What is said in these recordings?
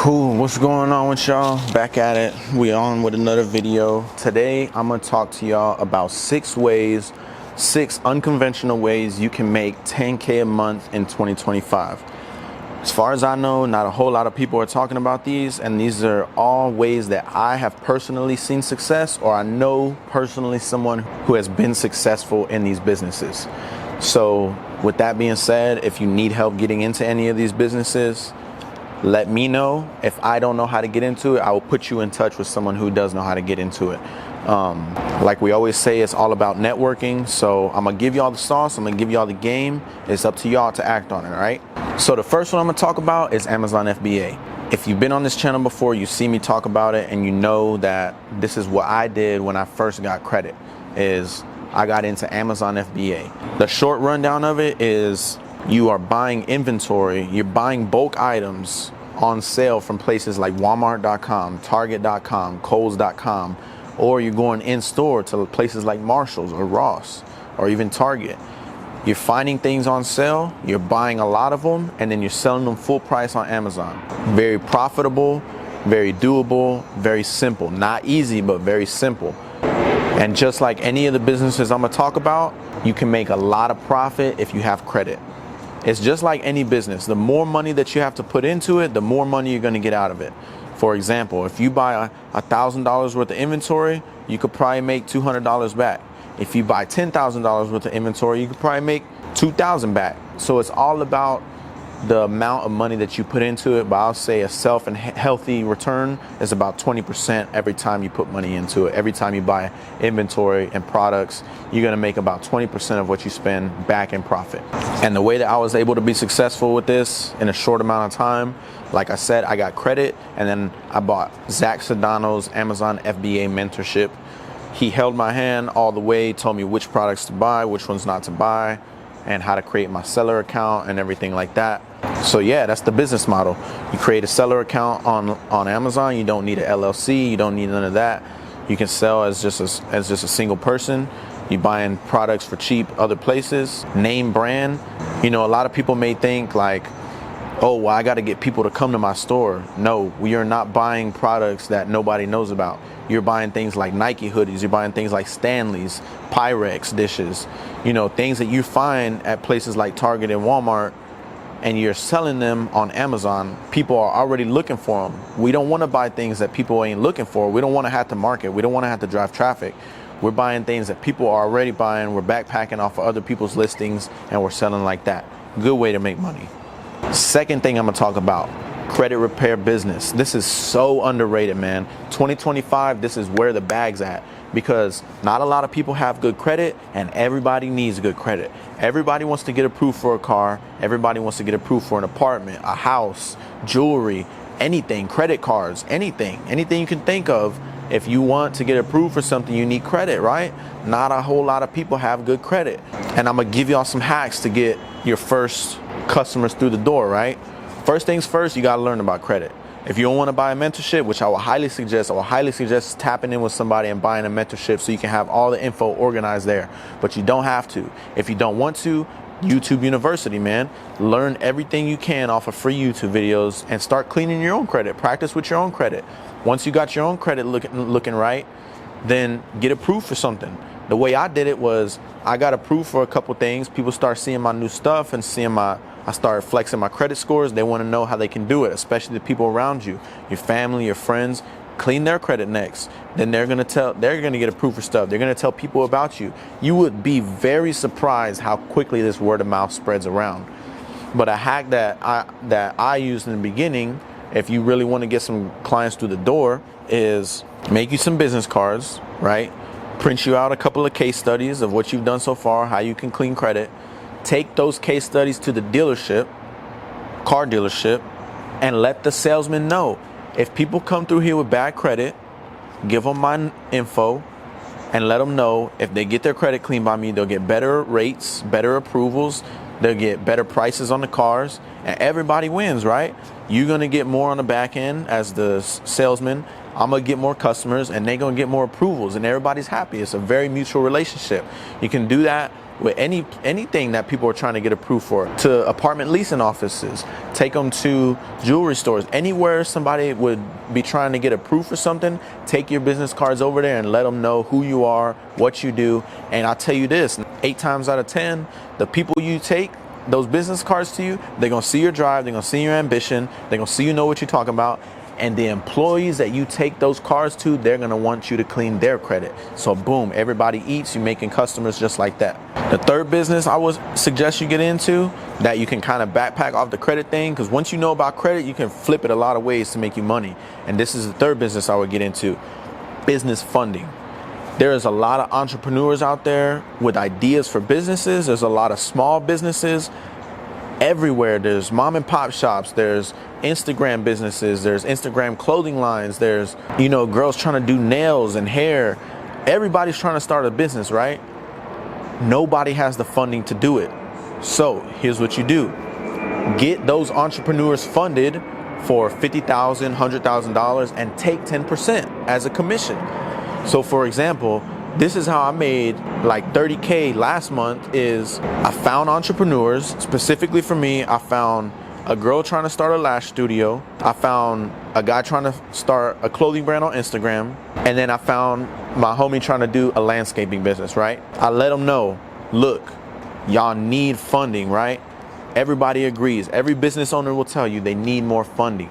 Cool, what's going on with y'all? Back at it. We on with another video. Today I'm gonna talk to y'all about six unconventional ways you can make 10K a month in 2025. As far as I know, not a whole lot of people are talking about these, and these are all ways that I have personally seen success, or I know personally someone who has been successful in these businesses. So with that being said, if you need help getting into any of these businesses, let me know. If I don't know how to get into it, I will put you in touch with someone who does know how to get into it. Like we always say, it's all about networking. So I'm gonna give y'all the sauce, I'm gonna give y'all the game. It's up to y'all to act on it, right? So the first one I'm gonna talk about is Amazon FBA. If you've been on this channel before, you see me talk about it, and you know that this is what I did when I first got credit, is I got into Amazon FBA. The short rundown of it is you are buying inventory, you're buying bulk items on sale from places like Walmart.com, Target.com, Kohl's.com, or you're going in store to places like Marshall's or Ross or even Target. You're finding things on sale, you're buying a lot of them, and then you're selling them full price on Amazon. Very profitable, very doable, very simple. Not easy, but very simple. And just like any of the businesses I'm gonna talk about, you can make a lot of profit if you have credit. It's just like any business. The more money that you have to put into it, the more money you're going to get out of it. For example, if you buy $1,000 worth of inventory, you could probably make $200 back. If you buy $10,000 worth of inventory, you could probably make $2,000 back. So it's all about the amount of money that you put into it. But I'll say a self and healthy return is about 20% every time you put money into it. Every time you buy inventory and products, you're gonna make about 20% of what you spend back in profit. And the way that I was able to be successful with this in a short amount of time, like I said, I got credit, and then I bought Zach Sedano's Amazon FBA mentorship. He held my hand all the way, told me which products to buy, which ones not to buy, and how to create my seller account and everything like that. So yeah, that's the business model. You create a seller account on Amazon. You don't need an LLC. You don't need none of that. You can sell as just a single person. You buying products for cheap other places. Name brand. You know, a lot of people may think like, oh, well, I got to get people to come to my store. No, we are not buying products that nobody knows about. You're buying things like Nike hoodies. You're buying things like Stanley's, Pyrex dishes. You know, things that you find at places like Target and Walmart, and you're selling them on Amazon. People are already looking for them. We don't want to buy things that people ain't looking for. We don't want to have to market. We don't want to have to drive traffic. We're buying things that people are already buying. We're backpacking off of other people's listings, and we're selling like that. Good way to make money. Second thing I'm gonna talk about, credit repair business. This is so underrated, man. 2025, this is where the bag's at, because not a lot of people have good credit, and everybody needs good credit. Everybody wants to get approved for a car. Everybody wants to get approved for an apartment, a house, jewelry, anything, credit cards, anything you can think of. If you want to get approved for something, you need credit, right? Not a whole lot of people have good credit. And I'm gonna give y'all some hacks to get your first customers through the door, right? First things first, you gotta learn about credit. If you don't want to buy a mentorship, which I will highly suggest tapping in with somebody and buying a mentorship so you can have all the info organized there. But you don't have to. If you don't want to, YouTube University, man. Learn everything you can off of free YouTube videos and start cleaning your own credit. Practice with your own credit. Once you got your own credit looking right, then get approved for something. The way I did it was I got approved for a couple things. People start seeing my new stuff and I started flexing my credit scores. They want to know how they can do it, especially the people around you, your family, your friends. Clean their credit next. Then they're gonna get approved for stuff. They're gonna tell people about you. You would be very surprised how quickly this word of mouth spreads around. But a hack that I used in the beginning, if you really want to get some clients through the door, is make you some business cards, right? Print you out a couple of case studies of what you've done so far, how you can clean credit. Take those case studies to the dealership, car dealership, and let the salesman know. If people come through here with bad credit, give them my info and let them know if they get their credit cleaned by me, they'll get better rates, better approvals, they'll get better prices on the cars, and everybody wins, right? You're gonna get more on the back end as the salesman. I'm gonna get more customers, and they're gonna get more approvals, and everybody's happy. It's a very mutual relationship. You can do that with anything that people are trying to get approved for, to apartment leasing offices, take them to jewelry stores, anywhere somebody would be trying to get approved for something. Take your business cards over there and let them know who you are, what you do. And I'll tell you this, 8 times out of 10, the people you take those business cards to, you, they're gonna see your drive, they're gonna see your ambition, they're gonna see you know what you're talking about. And the employees that you take those cards to, they're gonna want you to clean their credit. So boom, everybody eats, you're making customers just like that. The third business I would suggest you get into, that you can kind of backpack off the credit thing, because once you know about credit, you can flip it a lot of ways to make you money. And this is the third business I would get into, business funding. There is a lot of entrepreneurs out there with ideas for businesses. There's a lot of small businesses everywhere. There's mom and pop shops, there's Instagram businesses, there's Instagram clothing lines, there's, girls trying to do nails and hair. Everybody's trying to start a business, right? Nobody has the funding to do it. So here's what you do. Get those entrepreneurs funded for $50,000, $100,000 and take 10% as a commission. So for example, this is how I made like $30K last month. Is I found entrepreneurs specifically for me. I found a girl trying to start a lash studio. I found a guy trying to start a clothing brand on Instagram. And then I found my homie trying to do a landscaping business, right? I let them know, look, y'all need funding, right? Everybody agrees. Every business owner will tell you they need more funding.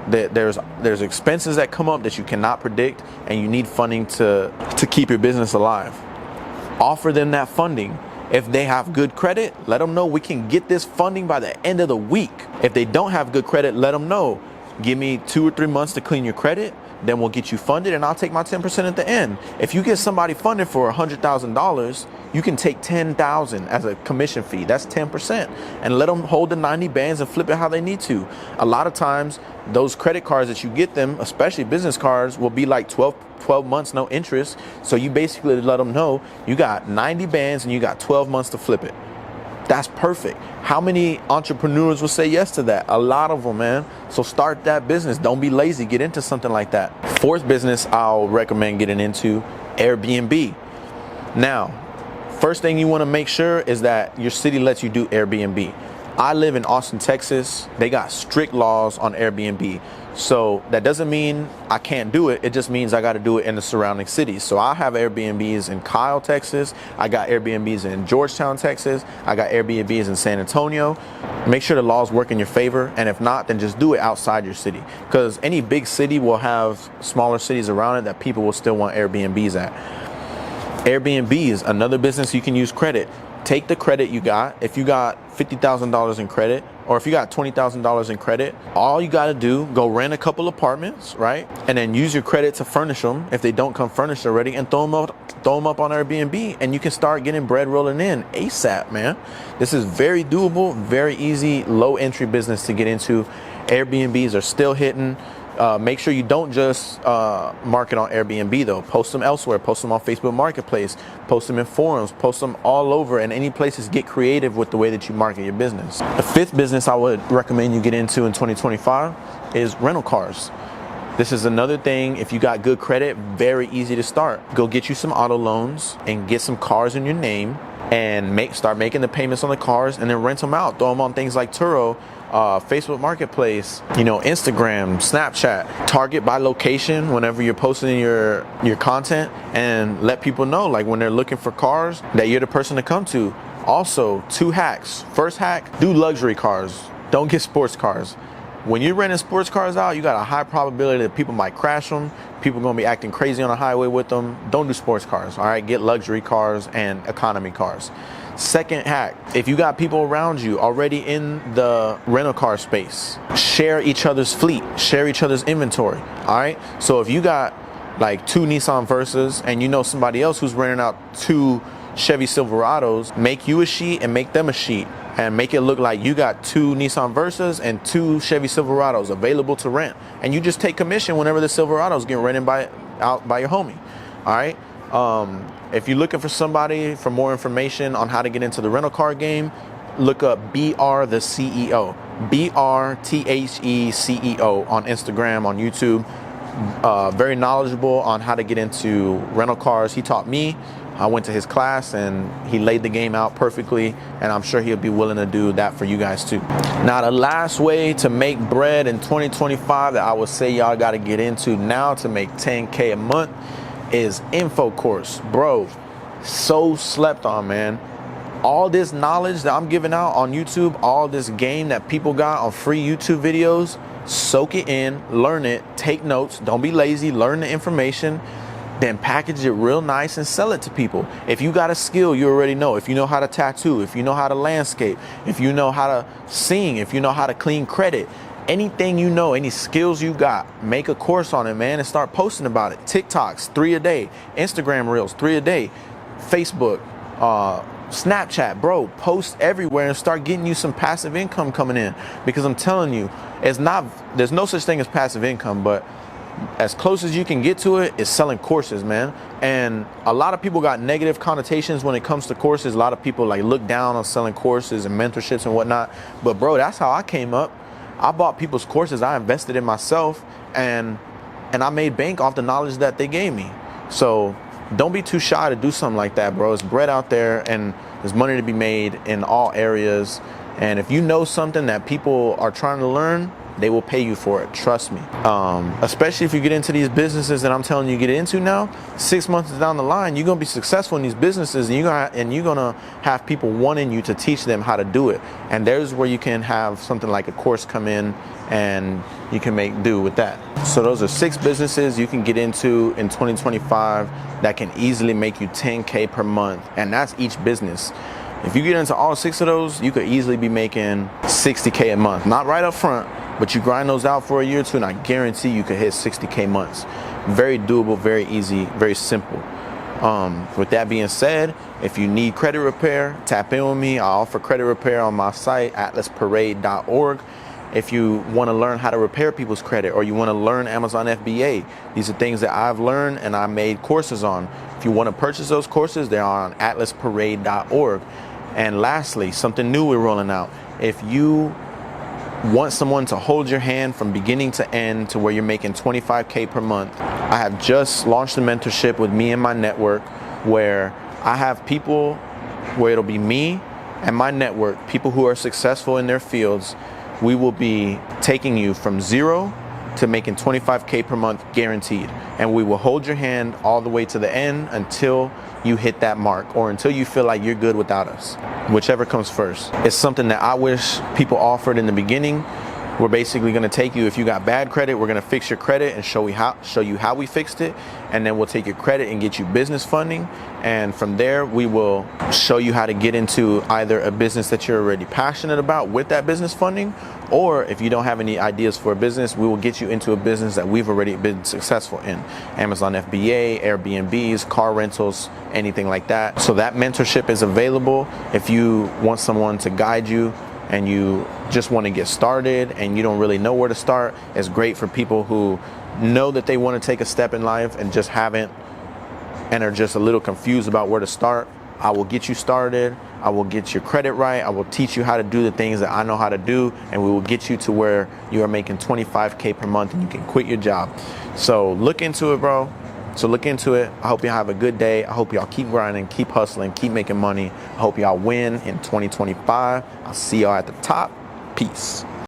There's expenses that come up that you cannot predict, and you need funding to keep your business alive. Offer them that funding. If they have good credit, let them know we can get this funding by the end of the week. If they don't have good credit, let them know, give me 2 or 3 months to clean your credit, then we'll get you funded and I'll take my 10% at the end. If you get somebody funded for $100,000, you can take $10,000 as a commission fee. That's 10%, and let them hold the 90 bands and flip it how they need to. A lot of times, those credit cards that you get them, especially business cards, will be like 12 months, no interest. So you basically let them know you got 90 bands and you got 12 months to flip it. That's perfect. How many entrepreneurs will say yes to that? A lot of them, man. So start that business. Don't be lazy. Get into something like that. Fourth business I'll recommend getting into, Airbnb. Now, first thing you want to make sure is that your city lets you do Airbnb. I live in Austin, Texas. They got strict laws on Airbnb. So that doesn't mean I can't do it. It just means I got to do it in the surrounding cities. So I have Airbnbs in Kyle, Texas. I got Airbnbs in Georgetown, Texas. I got Airbnbs in San Antonio. Make sure the laws work in your favor. And if not, then just do it outside your city. Because any big city will have smaller cities around it that people will still want Airbnbs at. Airbnb is another business you can use credit. Take the credit you got. If you got $50,000 in credit, or if you got $20,000 in credit, all you got to do, go rent a couple apartments, right? And then use your credit to furnish them if they don't come furnished already, and throw them up on Airbnb, and you can start getting bread rolling in ASAP, man. This is very doable, very easy, low entry business to get into. Airbnbs are still hitting. Make sure you don't just market on Airbnb though. Post them elsewhere. Post them on Facebook Marketplace. Post them in forums. Post them all over. And any places, get creative with the way that you market your business. The fifth business I would recommend you get into in 2025 is rental cars. This is another thing. If you got good credit, very easy to start. Go get you some auto loans and get some cars in your name, and start making the payments on the cars, and then rent them out. Throw them on things like Turo, Facebook Marketplace, Instagram, Snapchat. Target by location whenever you're posting your content, and let people know, like, when they're looking for cars, that you're the person to come to. Also, 2 hacks. First hack, do luxury cars. Don't get sports cars. When you're renting sports cars out, you got a high probability that people might crash them. People are going to be acting crazy on the highway with them. Don't do sports cars, all right? Get luxury cars and economy cars. Second hack, if you got people around you already in the rental car space, share each other's fleet, share each other's inventory, all right? So if you got like 2 Nissan Versas and you know somebody else who's renting out 2 Chevy Silverados, make you a sheet and make them a sheet, and make it look like you got 2 Nissan Versas and 2 Chevy Silverados available to rent, and you just take commission whenever the Silverados get rented out by your homie. All right. If you're looking for somebody for more information on how to get into the rental car game, look up BR the CEO, BRTHECEO on Instagram, on YouTube. Very knowledgeable on how to get into rental cars. He taught me I went to his class and he laid the game out perfectly, and I'm sure he'll be willing to do that for you guys too. Now, the last way to make bread in 2025 that I would say y'all got to get into now to make 10K a month is info course. Bro, so slept on, man. All this knowledge that I'm giving out on YouTube, all this game that people got on free YouTube videos, soak it in, learn it, take notes, don't be lazy, learn the information, then package it real nice and sell it to people. If you got a skill, you already know. If you know how to tattoo, if you know how to landscape, if you know how to sing, if you know how to clean credit, anything you know, any skills you got, make a course on it, man, and start posting about it. TikToks, 3 a day. Instagram Reels, 3 a day. Facebook, Snapchat, bro, post everywhere and start getting you some passive income coming in. Because I'm telling you, there's no such thing as passive income, but as close as you can get to it is selling courses, man. And a lot of people got negative connotations when it comes to courses. A lot of people like look down on selling courses and mentorships and whatnot. But bro, that's how I came up. I bought people's courses, I invested in myself, and I made bank off the knowledge that they gave me. So don't be too shy to do something like that, bro. It's bread out there and there's money to be made in all areas. And if you know something that people are trying to learn, they will pay you for it. Trust me. Especially if you get into these businesses that I'm telling you get into now, 6 months down the line, you're going to be successful in these businesses, and you're going to have people wanting you to teach them how to do it. And there's where you can have something like a course come in and you can make do with that. So those are 6 businesses you can get into in 2025 that can easily make you 10K per month. And that's each business. If you get into all 6 of those, you could easily be making 60K a month. Not right up front, but you grind those out for a year or two, and I guarantee you could hit 60K months. Very doable, very easy, very simple. With that being said, if you need credit repair, tap in with me. I offer credit repair on my site, atlasparade.org. If you want to learn how to repair people's credit, or you want to learn Amazon FBA, these are things that I've learned and I made courses on. If you want to purchase those courses, they're on atlasparade.org. And lastly, something new we're rolling out. If you want someone to hold your hand from beginning to end to where you're making 25K per month, I have just launched a mentorship with me and my network, where I have people where it'll be me and my network, people who are successful in their fields. We will be taking you from 0 to making 25K per month guaranteed. And we will hold your hand all the way to the end until you hit that mark, or until you feel like you're good without us, whichever comes first. It's something that I wish people offered in the beginning. We're basically going to take you, if you got bad credit, we're going to fix your credit and show you how we fixed it. And then we'll take your credit and get you business funding. And from there, we will show you how to get into either a business that you're already passionate about with that business funding, or if you don't have any ideas for a business, we will get you into a business that we've already been successful in. Amazon FBA, Airbnbs, car rentals, anything like that. So that mentorship is available if you want someone to guide you and you just want to get started and you don't really know where to start. It's great for people who know that they want to take a step in life and just haven't, and are just a little confused about where to start. I will get you started. I will get your credit right. I will teach you how to do the things that I know how to do, and we will get you to where you are making 25K per month and you can quit your job. So look into it, bro. So look into it. I hope y'all have a good day. I hope y'all keep grinding, keep hustling, keep making money. I hope y'all win in 2025. I'll see y'all at the top. Peace.